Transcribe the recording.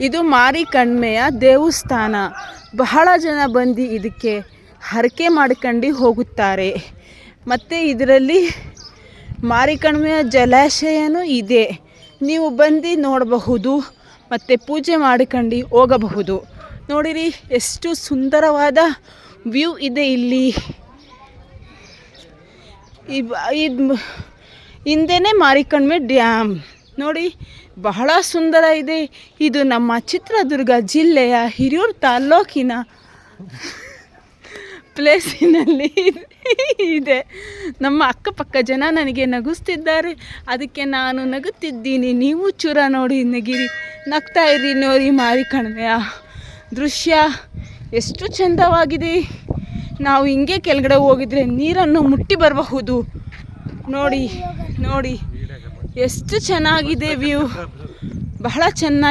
ಇದು ಮಾರಿಕಣ್ಮೆಯ ದೇವಸ್ಥಾನ. ಬಹಳ ಜನ ಬಂದು ಇದಕ್ಕೆ ಹರಕೆ ಮಾಡ್ಕೊಂಡು ಹೋಗುತ್ತಾರೆ. ಮತ್ತು ಇದರಲ್ಲಿ ಮಾರಿಕಣ್ಮೆಯ ಜಲಾಶಯನೂ ಇದೆ. ನೀವು ಬಂದು ನೋಡಬಹುದು ಮತ್ತು ಪೂಜೆ ಮಾಡ್ಕೊಂಡು ಹೋಗಬಹುದು. ನೋಡಿರಿ ಎಷ್ಟು ಸುಂದರವಾದ ವ್ಯೂ ಇದೆ ಇಲ್ಲಿ. ಹಿಂದೆನೇ ಮಾರಿಕಣ್ಮೆ ಡ್ಯಾಮ್ ನೋಡಿ, ಬಹಳ ಸುಂದರ ಇದೆ. ಇದು ನಮ್ಮ ಚಿತ್ರದುರ್ಗ ಜಿಲ್ಲೆಯ ಹಿರಿಯೂರು ತಾಲ್ಲೂಕಿನ ಪ್ಲೇಸಿನಲ್ಲಿ ಇದೆ. ನಮ್ಮ ಅಕ್ಕಪಕ್ಕ ಜನ ನನಗೆ ನಗಿಸ್ತಿದ್ದಾರೆ, ಅದಕ್ಕೆ ನಾನು ನಗುತ್ತಿದ್ದೀನಿ. ನೀವು ಚೂರ ನೋಡಿ ನಗಿರಿ, ನಗ್ತಾ ಇರಿ. ನೋಡಿ ಮಾರಿಕಣ್ಮೆಯ ದೃಶ್ಯ ಎಷ್ಟು ಚೆಂದವಾಗಿದೆ. ನಾವು ಹಿಂಗೆ ಕೆಳಗಡೆ ಹೋಗಿದ್ರೆ ನೀರನ್ನು ಮುಟ್ಟಿ ಬರಬಹುದು. ನೋಡಿ ನೋಡಿ ಎಷ್ಟು ಚೆನ್ನಾಗಿದೆ ವ್ಯೂ, ಬಹಳ ಚೆನ್ನಾಗಿ